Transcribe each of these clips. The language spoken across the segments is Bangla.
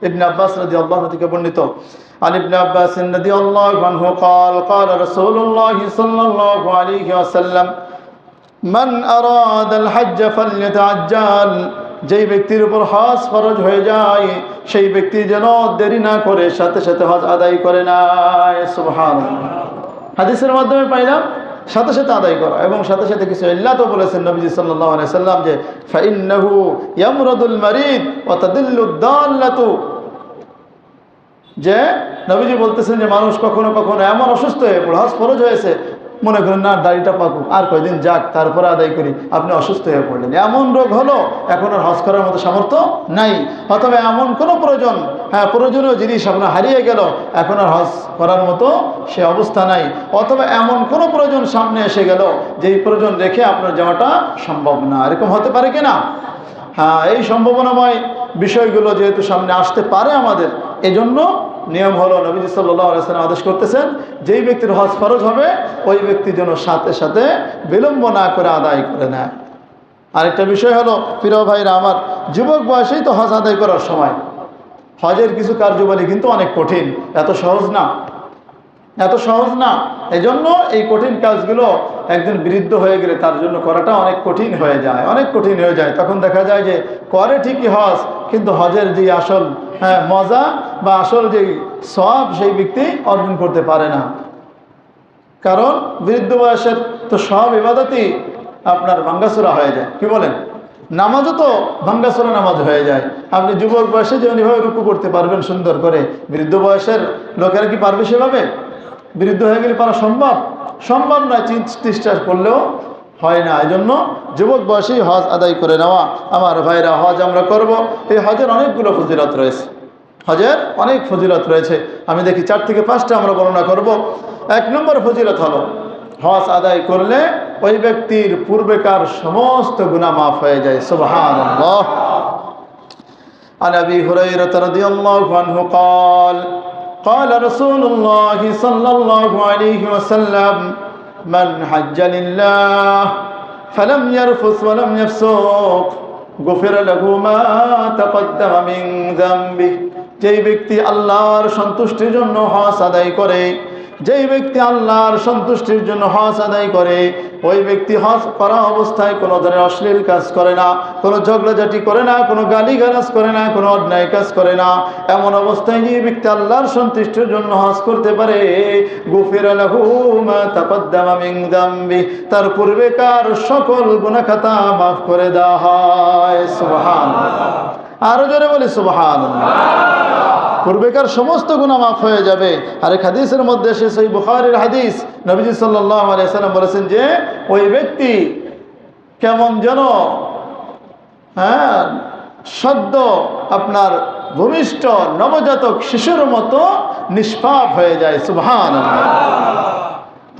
ইবনে আব্বাস রাদিয়াল্লাহু আনহু থেকে বর্ণিত। عن ابن عباس رضي الله عنه قال قال رسول الله صلى الله عليه وسلم من أراد الحج فليتعجل যেই ব্যক্তির উপর হজ ফরজ হয়ে যায় সেই ব্যক্তি যেন দেরি না করে সাথে সাথে হজ আদায় করে নেয়। সুবহানাল্লাহ। হাদিসের মাধ্যমে পাইলাম সাথে সাথে আদায় করা, এবং সাথে সাথে কিছু ইল্লাতও বলেছেন নবীজি সাল্লাল্লাহু আলাইহি সাল্লাম যে ফাইন্নাহু ইয়ামরাদুল মারিদ ওয়া তাদিল্লুদ দাল্লাতু, যে নবীজি বলতেছেন যে মানুষ কখনো কখনো এমন অসুস্থ হয়ে পড়ে, হজ ফরজ হয়েছে, মনে করেন না দাড়িটা পাকুক আর কয়দিন যাক তারপরে আদায় করি, আপনি অসুস্থ হয়ে পড়লেন, এমন রোগ হলো এখন আর হজ করার মতো সামর্থ্য নাই, অথবা এমন কোনো প্রয়োজন, প্রয়োজনীয় জিনিস আপনার হারিয়ে গেল, এখন আর হজ করার মতো সে অবস্থা নাই, অথবা এমন কোনো প্রয়োজন সামনে এসে গেল যেই প্রয়োজন রেখে আপনার যাওয়াটা সম্ভব না, এরকম হতে পারে কিনা? এই সম্ভাবনাময় বিষয়গুলো যেহেতু সামনে আসতে পারে আমাদের, এজন্য নিয়ম হলো নবীজি সাল্লাল্লাহু আলাইহি ওয়াসাল্লাম আদেশ করতেছেন যেই ব্যক্তির হজ ফরজ হবে ওই ব্যক্তি যেন সাথে সাথে বিলম্ব না করে আদায় করে নেয়। আরেকটা বিষয় হলো প্রিয় ভাইরা আমার, যুবক বয়সেই তো হজ আদায় করার সময়। হজের কিছু কার্যাবলী কিন্তু অনেক কঠিন, এত সহজ না, এত সহজ না। এজন্য এই কঠিন কাজগুলো একজন বৃদ্ধ হয়ে গেলে তার জন্য করাটা অনেক কঠিন হয়ে যায়, অনেক কঠিন হয়ে যায়। তখন দেখা যায় যে করে ঠিকই হজ, কিন্তু হজের যে আসল মজা বা আসল যে সওয়াব সেই ব্যক্তি অর্জন করতে পারে না। কারণ বৃদ্ধ বয়সের তো সব ইবাদতই আপনার ভাঙ্গাচোরা হয়ে যায়। কি বলেন? নামাজও তো ভাঙ্গাচোরা নামাজ হয়ে যায়। আপনি যুবক বয়সে যেমনিভাবে রুকু করতে পারবেন সুন্দর করে, বৃদ্ধ বয়সের লোকেরা কি পারবে সেভাবে? বৃদ্ধ হয়ে গেলে পারা সম্ভব? সম্ভব নয়, চেষ্টা করলেও হয় না। এই জন্য যুবক বয়সেই হজ আদায় করে নেওয়া। আমার ভাইরা, হজ আমরা করব, এই হজের অনেকগুলো ফজিলত রয়েছে, হজের অনেক ফজিলত রয়েছে। আমি দেখি 4 থেকে 5টা আমরা বর্ণনা করব। 1 নম্বর ফজিলত হলো হজ আদায় করলে ওই ব্যক্তির পূর্বেকার সমস্ত গুনাহ মাফ হয়ে যায়। সুবহানাল্লাহ। عن أبي هريرة رضي الله عنه قال قال رسول الله صلى الله عليه وسلم من حج لله فلم يرفث ولم يفسق غفر له ما تقدم من ذنبه। যেই ব্যক্তি আল্লাহর সন্তুষ্টির জন্য হজ আদায় করে, যেই ব্যক্তি আল্লাহর সন্তুষ্টির জন্য হজ আদায় করে, ওই ব্যক্তি হজ করা অবস্থায় কোনো ধরনের অশ্লীল কাজ করে না, কোনো ঝগড়াঝাটি করে না, কোনো গালিগালাজ করে না, কোনো অন্যায় কাজ করে না। এমন অবস্থায় যে ব্যক্তি আল্লাহর সন্তুষ্টির জন্য হজ করতে পারে, গুফিরা লাহু মা তাকদ্দামা মিন যামবি, তার পূর্বেকার সকল গুনাহ খাতা মাফ করে দেওয়া হয়। সুবহানাল্লাহ। আরো জোরে বলি সুবহানাল্লাহ। পূর্বেকার সমস্ত গুনাহ মাফ হয়ে যাবে। আর এক হাদিসের মধ্যে এসে সহিহ বুখারীর হাদিস, নবীজি সাল্লাল্লাহু আলাইহি ওয়াসাল্লাম বলেছেন যে ওই ব্যক্তি কেমন যেন সদ্য আপনার ভূমিষ্ঠ নবজাতক শিশুর মতো নিষ্পাপ হয়ে যায়। সুবহানাল্লাহ।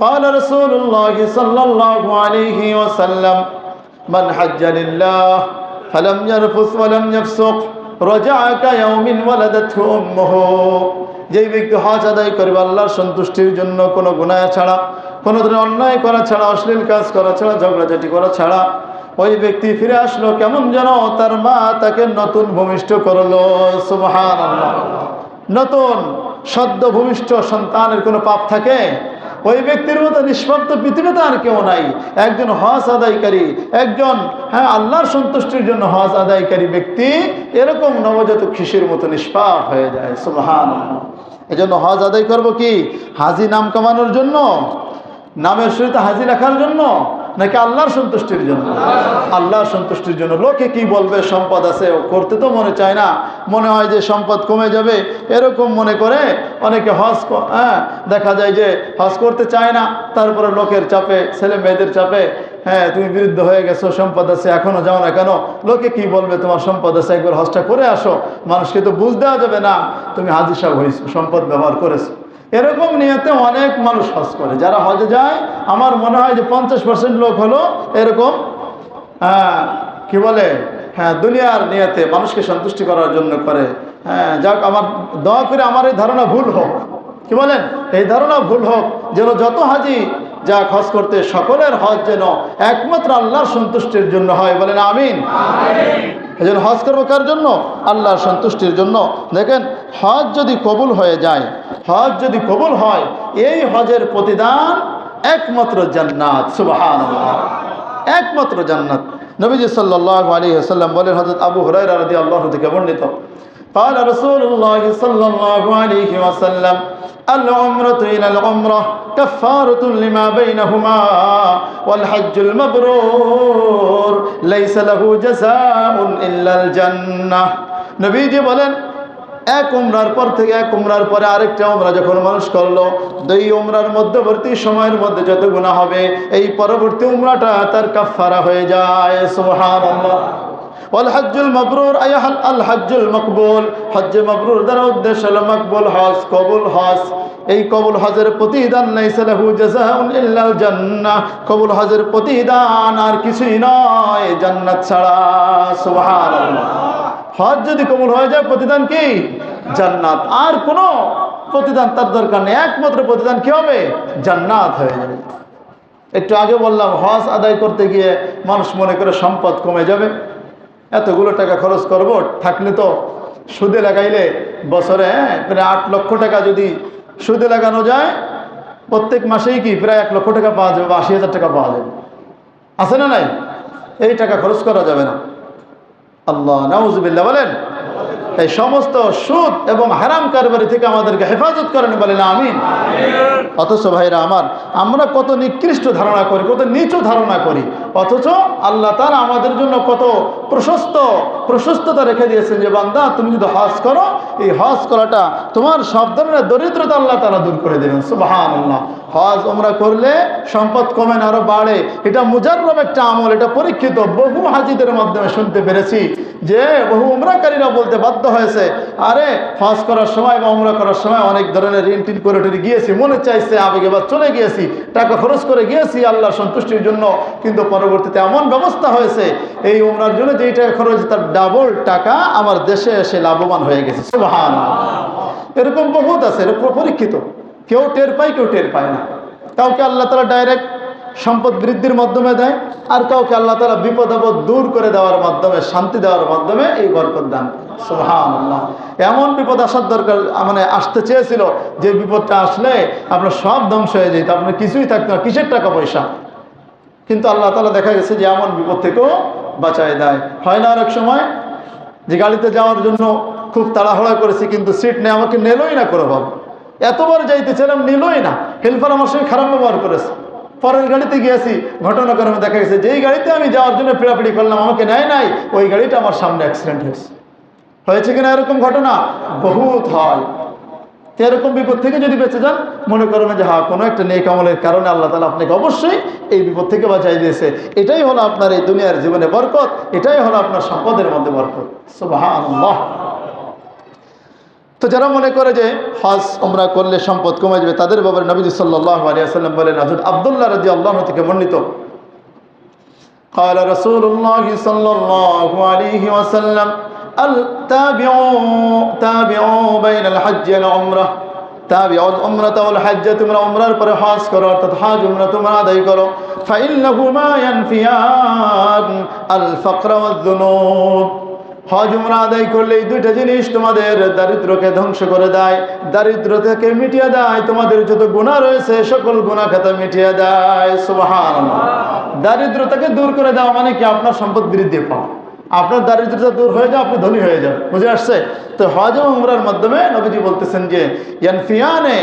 قال رسول الله صلى الله عليه وسلم من حج لله فلم يرفث ولم يفسق رجع كيوم ولدته امه। যেই ব্যক্তি হজ আদায় করবে আল্লাহর সন্তুষ্টির জন্য, কোনো গুনাহ ছাড়া, কোনো ধরনের অন্যায় করা ছাড়া, অশ্লীল কাজ করা ছাড়া, ঝগড়াঝাটি করা ছাড়া, ওই ব্যক্তি ফিরে আসলো কেমন যেন তার মা তাকে নতুন ভূমিষ্ঠ করলো। সুবহানাল্লাহ। নতুন সদ্য ভূমিষ্ঠ সন্তানের কোনো পাপ থাকে? ওই ব্যক্তির মতো নিষ্পাপ তো পৃথিবীতে আর কেউ নাই। একজন হজ আদায়কারী, একজন আল্লাহর সন্তুষ্টির জন্য হজ আদায়কারী ব্যক্তি এরকম নবজাতক শিশুর মতো নিষ্পাপ হয়ে যায়। সুবহানাল্লাহ। এজন্য হজ আদায় করব কি হাজি নাম কামানোর জন্য, নামের শুরুতে হাজি রাখার জন্য, নাকি আল্লাহর সন্তুষ্টির জন্য? আল্লাহর সন্তুষ্টির জন্য। লোকে কি বলবে, সম্পদ আছে, করতে তো মনে চায় না, মনে হয় যে সম্পদ কমে যাবে, এরকম মনে করে অনেকে হজ দেখা যায় যে হজ করতে চায় না। তারপরে লোকের চাপে, ছেলে মেয়েদের চাপে, তুমি বৃদ্ধ হয়ে গেছো, সম্পদ আছে, এখনো যাও না কেন? লোকে কি বলবে, তোমার সম্পদ আছে, একবার হজটা করে আসো, মানুষকে তো বুঝ দেওয়া যাবে না তুমি হাজি সাহেব হয়েছো, সম্পদ ব্যবহার করেছো। এরকম নিয়তে অনেক মানুষ হজ করে। যারা হজে যায় আমার মনে হয় যে 50% লোক হলো এরকম কি বলে দুনিয়ার নিয়তে মানুষকে সন্তুষ্টি করার জন্য করে। যাক, আমার দোয়া করে আমার এই ধারণা ভুল হোক। কি বলেন? এই ধারণা ভুল হোক, যেন যত হাজি যাক হজ করতে, সকলের হজ যেন একমাত্র আল্লাহর সন্তুষ্টির জন্য হয়। বলেন আমিন। এই জন্য হজ করবো কার জন্য? আল্লাহর সন্তুষ্টির জন্য। দেখেন, হজ যদি কবুল হয়ে যায়, হজ যদি কবুল হয়, এই হজের প্রতিদান একমাত্র জান্নাত। সুবহানাল্লাহ, একমাত্র জান্নাত। নবীজি সাল্লাল্লাহু আলাইহি ওয়াসাল্লাম বলেন, হযরত আবু হুরায়রা রাদিয়াল্লাহু থেকে বর্ণিত, قال رسول الله صلى الله عليه وسلم العمرة إلى العمرة كفارة لما بينهما والحج المبرور ليس له جزاء إلا الجنة। নবীজি বলেন, এক উমরার পর থেকে এক উমরার পরে আরেকটা উমরা যখন মানুষ করলো, দুই উমরার মধ্যবর্তী সময়ের মধ্যে যত গুনাহ হবে, এই পরবর্তী উমরাটা তার কাফারা হয়ে যায়। সুবহানাল্লাহ। ওয়াল হজ্জুল মাবরুর আয়াহাল আল হজ্জুল মকবুল, হজ্জ মাবরুর দ্বারা উদ্দেশ্য হলো মকবুল হজ, কবুল হজ। এই কবুল হজের প্রতিদান লাইসা লাহু জাযাউন ইল্লাল জান্নাহ, কবুল হজের প্রতিদান আর কিছুই নয়, জান্নাত ছাড়া। সুবহানাল্লাহ। হজ যদি কবুল হয়ে যায়, প্রতিদান কি? জান্নাত। আর কোনো প্রতিদান তার দরকার নেই, একমাত্র প্রতিদান কি হবে? জান্নাত হয়ে যাবে। একটু আগে বললাম, হজ আদায় করতে গিয়ে মানুষ মনে করে সম্পদ কমে যাবে, এতগুলো টাকা খরচ করব, থাকলে তো সুদে লাগাইলে বছরে প্রায় 8 লক্ষ টাকা যদি সুদে লাগানো যায়, প্রত্যেক মাসেই কি প্রায় 1 লক্ষ টাকা পাওয়া যাবে বা 80,000 টাকা পাওয়া যাবে। আছে না নাই? এই টাকা খরচ করা যাবে না। আল্লাহ নাউজুবিল্লাহ। বলেন, এই সমস্ত সুদ এবং হারাম কারবারি থেকে আমাদেরকে হেফাজত করেন। বলেন আমিন। অথচ ভাইরা আমার, আমরা কত নিকৃষ্ট ধারণা করি, কত নিচু ধারণা করি, অথচ আল্লাহ তাআলা আমাদের জন্য কত প্রশস্ততা রেখে দিয়েছেন যে বান্দা, তুমি যদি হজ করো, এই হজ করাটা তোমার সব ধরনের দরিদ্রতা আল্লাহ তাআলা দূর করে দেবেন। সুবহানাল্লাহ। হজ ওমরা করলে সম্পদ কমে না, আরো বাড়ে। এটা মুজাররব একটা আমল, এটা পরীক্ষিত। বহু হাজিদের মাধ্যমে শুনতে পেরেছি যে বহু উমরাকারীরা বলতে বাধ্য হয়েছে, আরে হজ করার সময় বা উমরা করার সময় অনেক ধরনের ঋণ টিন করে গিয়েছি, মনে চাইছে আবেগে বা চলে গিয়েছি, টাকা খরচ করে গিয়েছি আল্লাহর সন্তুষ্টির জন্য, কিন্তু পরবর্তীতে এমন ব্যবস্থা হয়েছে এই উমরার জন্য যেই টাকা খরচ তার ডাবল টাকা আমার দেশে এসে লাভবান হয়ে গেছে। সুবহানাল্লাহ। এরকম বহুত আছে, এরকম পরীক্ষিত। কেউ টের পায়, কেউ টের পায় না। কাউকে আল্লাহ তাআলা ডাইরেক্ট সম্পদ বৃদ্ধির মাধ্যমে দেয়, আর কাউকে আল্লাহ তাআলা বিপদ আপদ দূর করে দেওয়ার মাধ্যমে, শান্তি দেওয়ার মাধ্যমে এই বরকত দান। সুবহানাল্লাহ। এমন বিপদ আসার দরকার, মানে আসতে চেয়েছিল যে বিপদটা আসলে আপনার সব ধ্বংস হয়ে যেত, আপনার কিছুই থাকতো না, কিসের টাকা পয়সা। কিন্তু আল্লাহ তাআলা দেখা গেছে যে এমন বিপদ থেকেও বাঁচায় দেয়। হয় না অনেক সময় যে গাড়িতে যাওয়ার জন্য খুব তাড়াহুড়া করেছি, কিন্তু সিট নেই, আমাকে নিলই না করে ভাব, এতবার যাইতেছিলাম নিলই না, হেল্পার আমার সঙ্গে খারাপ ব্যবহার করেছে। পরের গাড়িতে গিয়েছি, ঘটনাক্রমে দেখা গেছে যেই গাড়িতে আমি যাওয়ার জন্য পিড়াপিড়ি করলাম, আমাকে নেয় নাই, ওই গাড়িটা আমার সামনে অ্যাক্সিডেন্ট হয়েছে কিনা এরকম ঘটনা বহুত হয়। এরকম বিপদ থেকে যদি বেঁচে যান, মনে করবেন যে হ্যাঁ, কোনো একটা নেক আমলের কারণে আল্লাহ তাআলা আপনাকে অবশ্যই এই বিপদ থেকে বাঁচাই দিয়েছে। এটাই হলো আপনার এই দুনিয়ার জীবনে বরকত, এটাই হলো আপনার সম্পদের মধ্যে বরকত। সুবহানাল্লাহ। তো যারা মনে করে যে হজ উমরা করলে সম্পদ কমে যাবে, তাদের ব্যাপারে নবী সাল্লাল্লাহু আলাইহি ওয়াসাল্লাম বলেন, হযরত আব্দুল্লাহ রাদিয়াল্লাহু আনহু থেকে বর্ণিত, قال رسول الله صلى الله عليه وسلم تابعوا بين الحج والعمرة তাবিউল উমরাতা ওয়াল হজ্জ, তোমরা উমরার পরে হজ করো, অর্থাৎ হজ উমরা তোমরা আদায় করো। ফাইন্নাহুমা ইয়ানফিয়ান আল ফাকর ওয়াজ যুনুব, হজ উমরা আদায় করলে এই দুইটা জিনিস তোমাদের দারিদ্রকে ধ্বংস করে দেয়, দারিদ্র থেকে মিটিয়ে দেয়, তোমাদের যত গুনাহ রয়েছে সকল গুনাহ খাতা মিটিয়ে দেয়। সুবহানাল্লাহ। দারিদ্রতাকে দূর করে দেওয়া মানে কি? আপনার সম্পদ বৃদ্ধি পাওয়া, আপনার দারিদ্রতা দূর হয়ে যায়, আপনি ধনী হয়ে যান। বুঝে আসছে? তো হজ এবং উমরার মাধ্যমে নবীজি বলতেছেন যে ইয়ানফিয়ানে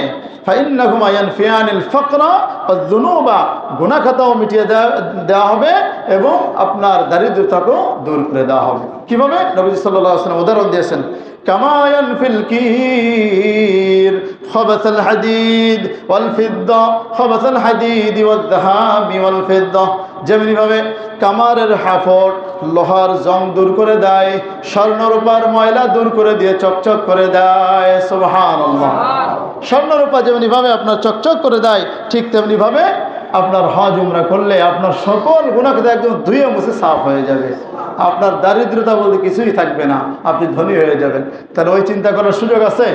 ফাইন্নাহুমা ইয়ানফিয়ানিল ফাকরা ওয়াজ যুনুবা, গুনাহ খাতাও মিটিয়ে দেওয়া হবে এবং আপনার দারিদ্রতাকেও দূর করে দেওয়া হবে। কিভাবে? নবীজি সাল্লাল্লাহু আলাইহি ওয়াসাল্লাম উদাহরণ দিয়েছেন, কামা ইয়ানফিল কির খাবাসাল হাদিদ ওয়াল ফিদ্দা, খাবাসাল হাদিদ ওয়াল যাহাব ওয়াল ফিদ্দা, যেমনি ভাবে কামারের হাফট লোহার জং দূর করে দেয়, স্বর্ণ রূপার ময়লা দূর করে দিয়ে চকচক করে দেয়। সুবহানাল্লাহ। স্বর্ণ রূপা যেমনি ভাবে আপনার চকচক করে দেয়, ঠিক তেমনি ভাবে আপনার হজ উমরা করলে আপনার সকল গুনাহকে একদম ধুয়ে মুছে সাফ হয়ে যাবে, আপনার দারিদ্রতা বলতে কিছুই থাকবে না, আপনি ধনী হয়ে যাবেন। তাহলে ওই চিন্তা করার সুযোগ আছে?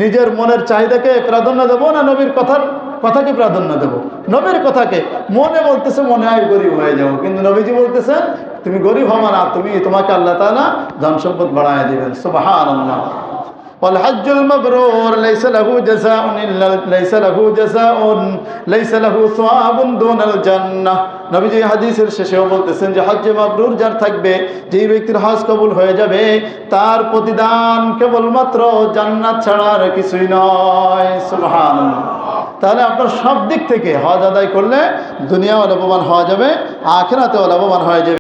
নিজের মনের চাহিদাকে প্রাধান্য দেবো না নবীর কথার কথাকে প্রাধান্য দেব, নবীর কথাকে। মনে বলতেছে মনে হয় গরিব হয়ে যাবো, কিন্তু নবীজি বলতেছেন তুমি গরিব হবা না, তোমাকে আল্লাহ তাআলা ধন সম্পদ বাড়ায় দিবেন। সুবহানাল্লাহ। والحج المبرور ليس له جزاء إلا ليس له ثواب دون الجنة। নবীজি হাদিসের শেষেও বলতেছেন যে হজ্জে মাবরুর যার থাকবে, যেই ব্যক্তির হজ কবুল হয়ে যাবে, তার প্রতিদান কেবলমাত্র জান্নাত ছাড়া আর কিছুই নয়। সুবহানাল্লাহ। তাহলে আপনার সব দিক থেকে হজ আদায় করলে দুনিয়াও লাভবান হওয়া যাবে, আখিরাতেও লাভবান হয়ে যাবে।